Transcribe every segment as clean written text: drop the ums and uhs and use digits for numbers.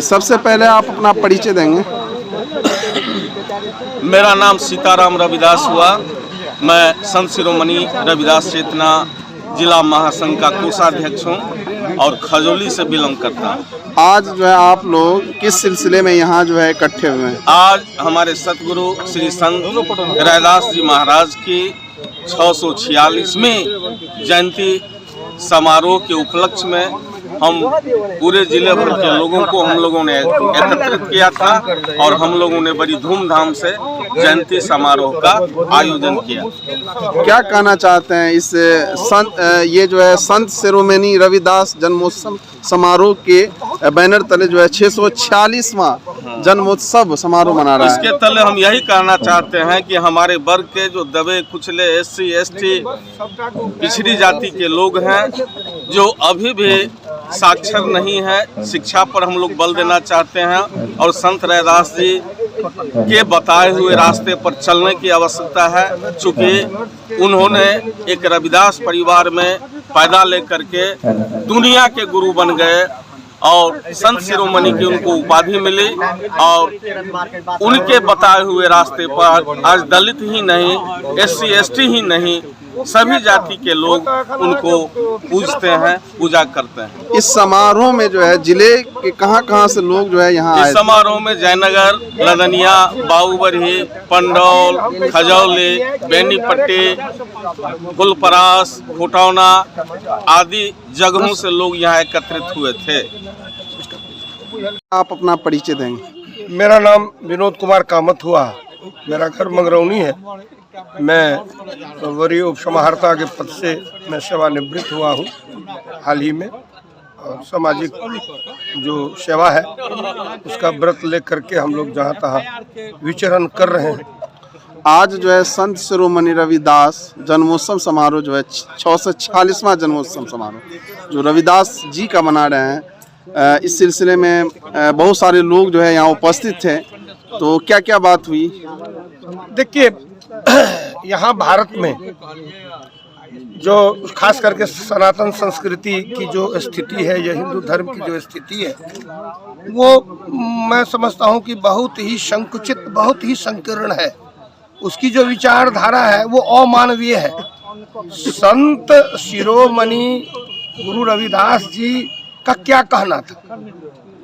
सबसे पहले आप अपना परिचय देंगे। मेरा नाम सीताराम रविदास हुआ। मैं संत शिरोमणि रविदास चेतना जिला महासंघ का कोषाध्यक्ष हूँ और खजौली से बिलोंग करता हूँ। आज जो है आप लोग किस सिलसिले में यहाँ जो है इकट्ठे हुए हैं? आज हमारे सतगुरु श्री संत रैदास जी महाराज की 646वीं जयंती समारोह के उपलक्ष्य में हम पूरे जिले भर के लोगों को हम लोगों ने एकत्रित किया था और हम लोगों ने बड़ी धूमधाम से जयंती समारोह का आयोजन किया। क्या कहना चाहते हैं इस ये जो है संत शिरोमणि रविदास जन्मोत्सव समारोह के बैनर तले जो है 646वां जन्मोत्सव समारोह मना रहा है? इसके तले हम यही कहना चाहते हैं कि हमारे वर्ग के जो दबे कुचले SC ST पिछड़ी जाति के लोग हैं जो अभी भी साक्षर नहीं है, शिक्षा पर हम लोग बल देना चाहते हैं और संत रैदास जी के बताए हुए रास्ते पर चलने की आवश्यकता है। चूँकि उन्होंने एक रविदास परिवार में पैदा लेकर के दुनिया के गुरु बन गए और संत शिरोमणि की उनको उपाधि मिली और उनके बताए हुए रास्ते पर आज दलित ही नहीं, SC ST ही नहीं, सभी जाति के लोग उनको पूजते हैं, पूजा करते हैं। इस समारोह में जो है जिले के कहां से लोग जो है यहाँ आए? इस समारोह में जयनगर, लदनिया, बाबूबरही, पंडौल, खजौली, बेनीपट्टी, फुलपरास, घोटौना आदि जगहों से लोग यहाँ एकत्रित हुए थे। आप अपना परिचय देंगे। मेरा नाम विनोद कुमार कामत हुआ। मेरा घर मंगरौनी है। मैं वरीय उप समाहर्ता के पद से मैं सेवानिवृत्त हुआ हूँ हाल ही में और सामाजिक जो सेवा है उसका व्रत लेकर के हम लोग जहाँ तहाँ विचरण कर रहे हैं। आज जो है संत शिरोमणि रविदास जन्मोत्सव समारोह जो है 646वां जन्मोत्सव समारोह जो रविदास जी का मना रहे हैं, इस सिलसिले में बहुत सारे लोग जो है यहाँ उपस्थित थे, तो क्या क्या बात हुई? देखिए, यहाँ भारत में जो खास करके सनातन संस्कृति की जो स्थिति है या हिंदू धर्म की जो स्थिति है वो मैं समझता हूँ कि बहुत ही संकुचित, बहुत ही संकीर्ण है। उसकी जो विचारधारा है वो अमानवीय है। संत शिरोमणि गुरु रविदास जी का क्या कहना था?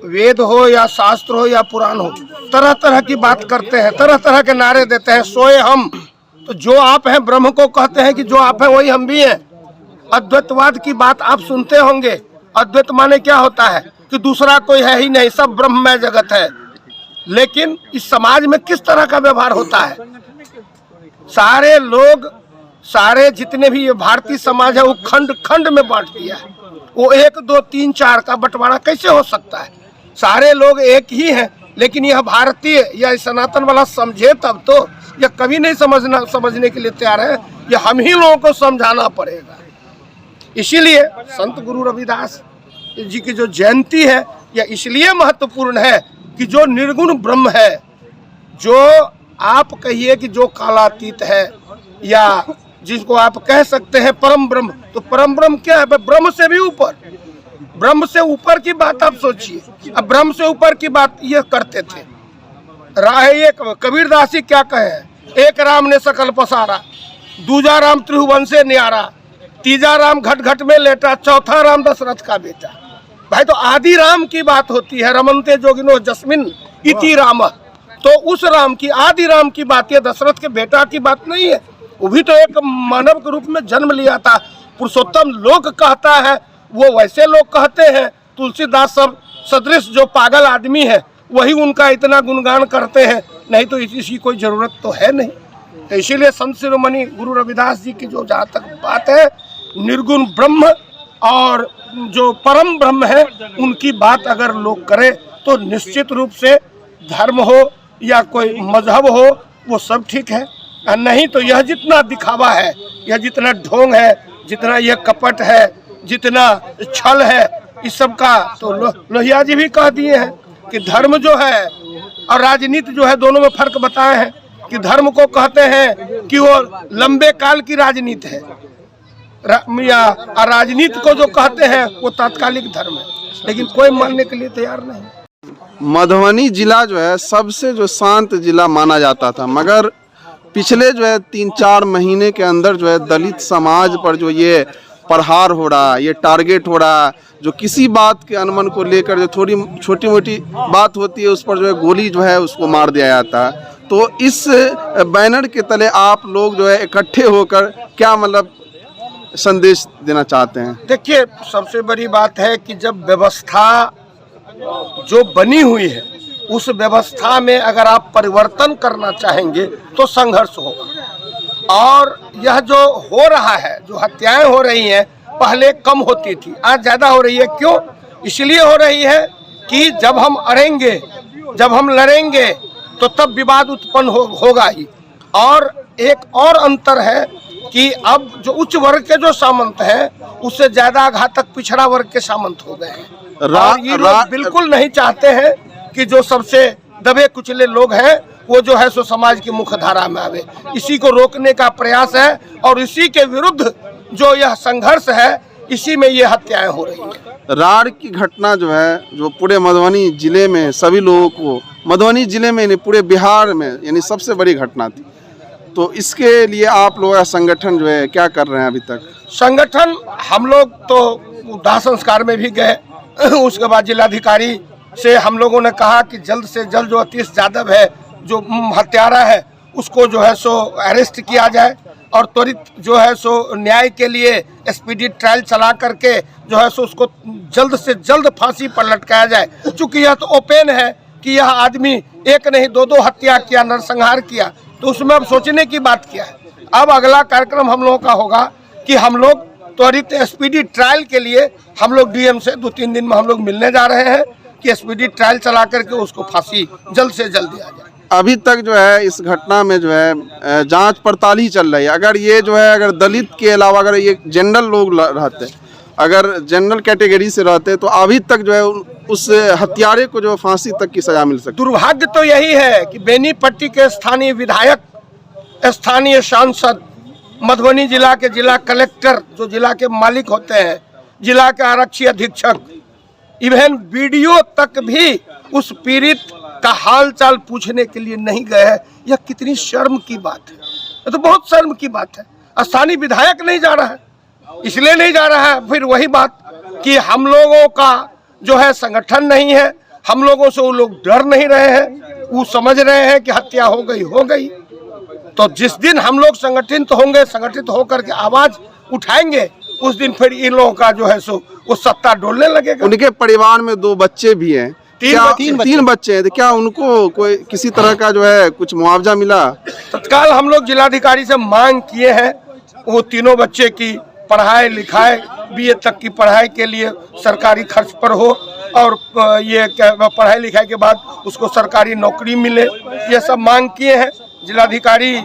वेद हो या शास्त्र हो या पुराण हो, तरह तरह की बात करते हैं, तरह तरह के नारे देते हैं। सोए हम, तो जो आप हैं ब्रह्म को कहते हैं कि जो आप हैं वही हम भी हैं। अद्वैतवाद की बात आप सुनते होंगे। अद्वैत माने क्या होता है कि दूसरा कोई है ही नहीं, सब ब्रह्ममय जगत है। लेकिन इस समाज में किस तरह का व्यवहार होता है? सारे लोग, सारे जितने भी ये भारतीय समाज है वो खंड खंड में बांट दिया है। वो 1 2 3 4 का बंटवारा कैसे हो सकता है? सारे लोग एक ही हैं, लेकिन यह भारतीय या सनातन वाला समझे तब तो। यह कभी नहीं समझने के लिए तैयार है। यह हम ही लोगों को समझाना पड़ेगा। इसीलिए संत गुरु रविदास जी की जो जयंती है यह इसलिए महत्वपूर्ण है कि जो निर्गुण ब्रह्म है, जो आप कहिए कि जो कालातीत है या जिसको आप कह सकते हैं परम ब्रह्म, तो परम ब्रह्म क्या है? ब्रह्म से भी ऊपर, ब्रह्म से ऊपर की बात आप सोचिए। अब ब्रह्म से ऊपर की बात ये करते थे। राहे कबीरदासी क्या कहे? एक राम ने सकल पसारा, दूजा राम त्रिभुवन से न्यारा, तीजा राम घट घट में लेटा, चौथा राम दशरथ का बेटा। भाई तो आदि राम की बात होती है। रमनते जोगिनो जस्मिन इति राम, तो उस राम की, आदि राम की बात, ये दशरथ के बेटा की बात नहीं है। वो भी तो एक मानव के रूप में जन्म लिया था। पुरुषोत्तम लोग कहता है, वो वैसे लोग कहते हैं। तुलसीदास सब सदृश जो पागल आदमी है वही उनका इतना गुणगान करते हैं, नहीं तो इसकी कोई ज़रूरत तो है नहीं। तो इसीलिए संत शिरोमणि गुरु रविदास जी की जो जहाँ तक बात है, निर्गुण ब्रह्म और जो परम ब्रह्म है उनकी बात अगर लोग करें तो निश्चित रूप से धर्म हो या कोई मजहब हो वो सब ठीक है। और नहीं तो यह जितना दिखावा है, यह जितना ढोंग है, जितना यह कपट है, जितना छल है, इस सब का तो लोहिया जी भी कह दिए हैं कि धर्म जो है और राजनीति जो है दोनों में फर्क बताए हैं कि धर्म को कहते हैं कि वो लंबे काल की राजनीति है, या राजनीति को जो कहते हैं वो तात्कालिक धर्म है, लेकिन कोई मानने के लिए तैयार नहीं। मधुबनी जिला जो है सबसे जो शांत जिला माना जाता था, मगर पिछले जो है 3-4 महीने के अंदर जो है दलित समाज पर जो ये प्रहार हो रहा, ये टारगेट हो रहा, जो किसी बात के अनमन को लेकर जो थोड़ी छोटी मोटी बात होती है उस पर जो है गोली जो है उसको मार दिया जाता है। तो इस बैनर के तले आप लोग जो है इकट्ठे होकर क्या मतलब संदेश देना चाहते हैं? देखिए, सबसे बड़ी बात है कि जब व्यवस्था जो बनी हुई है उस व्यवस्था में अगर आप परिवर्तन करना चाहेंगे तो संघर्ष होगा। और यह जो हो रहा है, जो हत्याएं हो रही हैं, पहले कम होती थी, आज ज़्यादा हो रही है। क्यों? इसलिए हो रही है कि जब हम अड़ेंगे, जब हम लड़ेंगे तो तब विवाद उत्पन्न होगा ही। और एक और अंतर है कि अब जो उच्च वर्ग के जो सामंत हैं उससे ज़्यादा घातक पिछड़ा वर्ग के सामंत हो गए हैं। और ये लोग बिल्कुल नहीं चाहते हैं कि जो सबसे दबे कुचले लोग हैं वो जो है सो समाज की मुख्य धारा में आवे। इसी को रोकने का प्रयास है और इसी के विरुद्ध जो यह संघर्ष है, इसी में ये हत्याएं हो रही हैं। रार की घटना जो है, जो पूरे मधुबनी जिले में सभी लोगों को, मधुबनी जिले में नहीं पूरे बिहार में यानी सबसे बड़ी घटना थी। तो इसके लिए आप लोग का संगठन जो है क्या कर रहे हैं अभी तक? संगठन हम लोग तो दाह संस्कार में भी गए, उसके बाद जिलाधिकारी से हम लोगों ने कहा कि जल्द से जल्द जो अतीश यादव है, जो हत्यारा है, उसको जो है सो अरेस्ट किया जाए और त्वरित जो है सो न्याय के लिए स्पीडी ट्रायल चला करके जो है सो उसको जल्द से जल्द फांसी पर लटकाया जाए। चूँकि यह तो ओपन है कि यह आदमी एक नहीं 2-2 हत्या किया, नरसंहार किया, तो उसमें अब सोचने की बात क्या है। अब अगला कार्यक्रम हम लोगों का होगा कि हम लोग त्वरित स्पीडी ट्रायल के लिए हम लोग डीएम से 2-3 दिन में हम लोग मिलने जा रहे हैं कि स्पीडी ट्रायल चला करके उसको फांसी जल्द से जल्द दिया जाए। अभी तक जो है इस घटना में जो है जांच पड़ताल ही चल रही है। अगर ये जो है अगर दलित के अलावा अगर ये जनरल लोग रहते, अगर जनरल कैटेगरी से रहते तो अभी तक जो है उस हत्यारे को जो फांसी तक की सजा मिल सकती। दुर्भाग्य तो यही है कि बेनीपट्टी के स्थानीय विधायक, स्थानीय सांसद, मधुबनी जिला के जिला कलेक्टर, जो जिला के मालिक होते हैं, जिला के आरक्षी अधीक्षक, इवन वीडियो तक भी उस पीड़ित का हाल चाल पूछने के लिए नहीं गए हैं। यह कितनी शर्म की बात है, ये तो बहुत शर्म की बात है। स्थानीय विधायक नहीं जा रहा है, इसलिए नहीं जा रहा है, फिर वही बात कि हम लोगों का जो है संगठन नहीं है, हम लोगों से वो लोग डर नहीं रहे हैं, वो समझ रहे हैं कि हत्या हो गई। तो जिस दिन हम लोग संगठित होंगे, संगठित होकर के आवाज उठाएंगे, उस दिन फिर इन लोगों का जो है सो वो सत्ता डोलने लगेगा। उनके परिवार में 2 बच्चे भी हैं, 3 बच्चे हैं, तो क्या उनको कोई किसी तरह का जो है कुछ मुआवजा मिला? तत्काल हम लोग जिलाधिकारी से मांग किए हैं, वो तीनों बच्चे की पढ़ाई लिखाई, BA तक की पढ़ाई के लिए सरकारी खर्च पर हो और ये पढ़ाई लिखाई के बाद उसको सरकारी नौकरी मिले, ये सब मांग किए हैं। जिलाधिकारी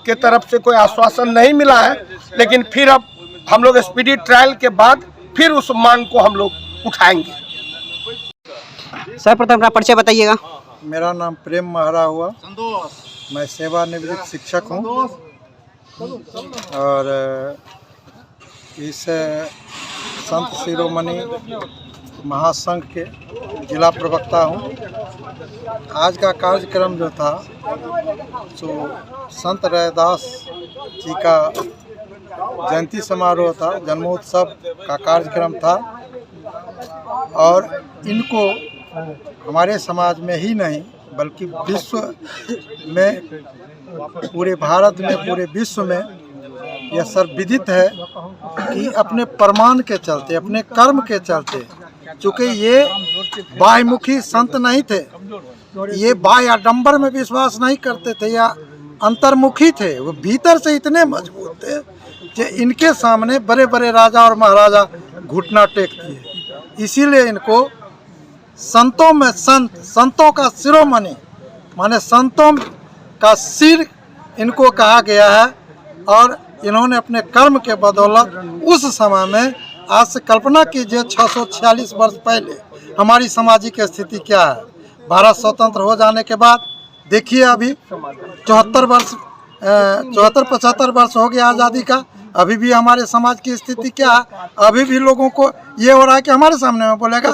के तरफ से कोई आश्वासन नहीं मिला है, लेकिन फिर अब हम लोग स्पीडी ट्रायल के बाद फिर उस मांग को हम लोग उठाएंगे। सर, प्रथम अपना परिचय बताइएगा। मेरा नाम प्रेम महरा हुआ, मैं सेवानिवृत्त शिक्षक हूँ और इस संत शिरोमणि महासंघ के जिला प्रवक्ता हूँ। आज का कार्यक्रम जो था तो संत रैदास जी का जयंती समारोह था, जन्मोत्सव का कार्यक्रम था और इनको हमारे समाज में ही नहीं बल्कि विश्व में, पूरे भारत में, पूरे विश्व में यह सर्वविदित है कि अपने प्रमाण के चलते, अपने कर्म के चलते, चूँकि ये बाह्यमुखी संत नहीं थे, ये बाह्य आडंबर में विश्वास नहीं करते थे या अंतर्मुखी थे, वो भीतर से इतने मजबूत थे कि इनके सामने बड़े बड़े राजा और महाराजा घुटना टेक दिए। इसीलिए इनको संतों में संत, संतों का शिरोमणि माने संतों का सिर इनको कहा गया है और इन्होंने अपने कर्म के बदौलत उस समय में, आज से कल्पना कीजिए 646 वर्ष पहले हमारी सामाजिक स्थिति क्या है। भारत स्वतंत्र हो जाने के बाद देखिए अभी 75 वर्ष हो गया आज़ादी का, अभी भी हमारे समाज की स्थिति क्या है। अभी भी लोगों को ये हो रहा है कि हमारे सामने में बोलेगा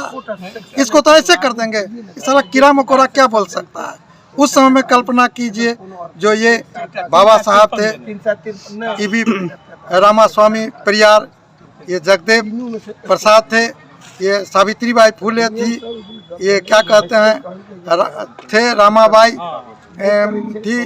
इसको तो ऐसे कर देंगे, इस सारा कीड़ा मकोड़ा क्या बोल सकता है। उस समय में कल्पना कीजिए जो ये बाबा साहब थे, ईवी रामास्वामी परियार, ये जगदेव प्रसाद थे, ये सावित्रीबाई फुले थी, ये क्या कहते हैं थे रामाबाई थी,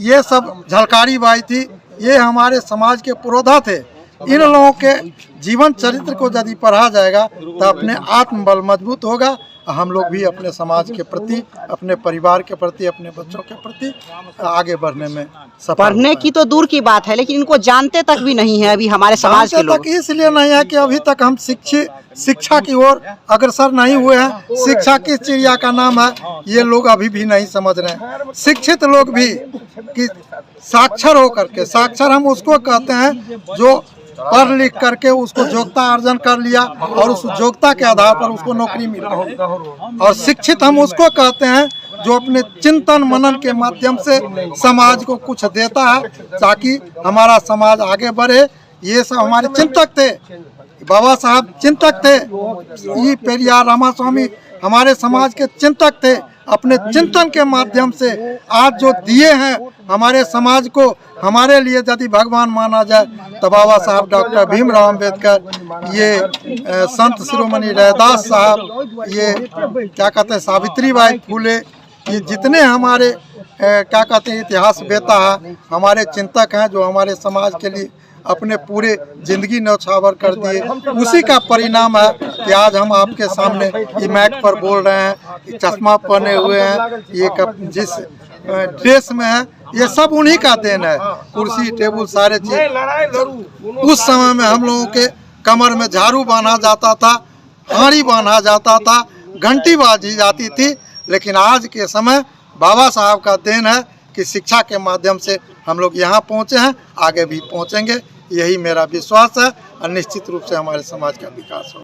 ये सब झलकारी बाई थी, ये हमारे समाज के पुरोधा थे। इन लोगों के जीवन चरित्र को यदि पढ़ा जाएगा तो अपने आत्मबल मजबूत होगा। हम लोग भी अपने समाज के प्रति, अपने परिवार के प्रति, अपने बच्चों के प्रति आगे बढ़ने में सफल। पढ़ने की तो दूर की बात है, लेकिन इनको जानते तक भी नहीं है अभी हमारे समाज के लोग। इसलिए नहीं है कि अभी तक हम शिक्षा की ओर अग्रसर नहीं हुए हैं। शिक्षा किस चिड़िया का नाम है ये लोग अभी भी नहीं समझ रहे हैं। शिक्षित लोग भी कि साक्षर होकर के, साक्षर हम उसको कहते हैं जो पढ़ लिख करके उसको योग्यता अर्जन कर लिया और उस योग्यता के आधार पर उसको नौकरी मिला। और शिक्षित हम उसको कहते हैं जो अपने चिंतन मनन के माध्यम से समाज को कुछ देता है ताकि हमारा समाज आगे बढ़े। ये सब हमारे चिंतक थे, बाबा साहब चिंतक थे, ई पेरियार रामास्वामी हमारे समाज के चिंतक थे। अपने चिंतन के माध्यम से आज जो दिए हैं हमारे समाज को, हमारे लिए यदि भगवान माना जाए तो बाबा साहब डॉक्टर भीमराव अम्बेडकर, ये संत शिरोमणि रैदास साहब, ये क्या कहते हैं सावित्रीबाई फुले, ये जितने हमारे क्या कहते हैं इतिहास बेता है, हमारे चिंतक हैं जो हमारे समाज के लिए अपने पूरे जिंदगी न्यौछावर कर दिए। उसी का परिणाम है कि आज हम आपके सामने ये माइक पर बोल रहे हैं, चश्मा पहने हुए हैं, ये जिस ड्रेस में है ये सब उन्हीं का देन है। कुर्सी टेबल सारे चीज उस समय में हम लोगों के कमर में झाड़ू बांधा जाता था, हाड़ी बांधा जाता था, घंटी बाजी जाती थी। लेकिन आज के समय बाबा साहब का देन है कि शिक्षा के माध्यम से हम लोग यहाँ पहुँचे हैं, आगे भी पहुँचेंगे, यही मेरा विश्वास है और निश्चित रूप से हमारे समाज का विकास होगा।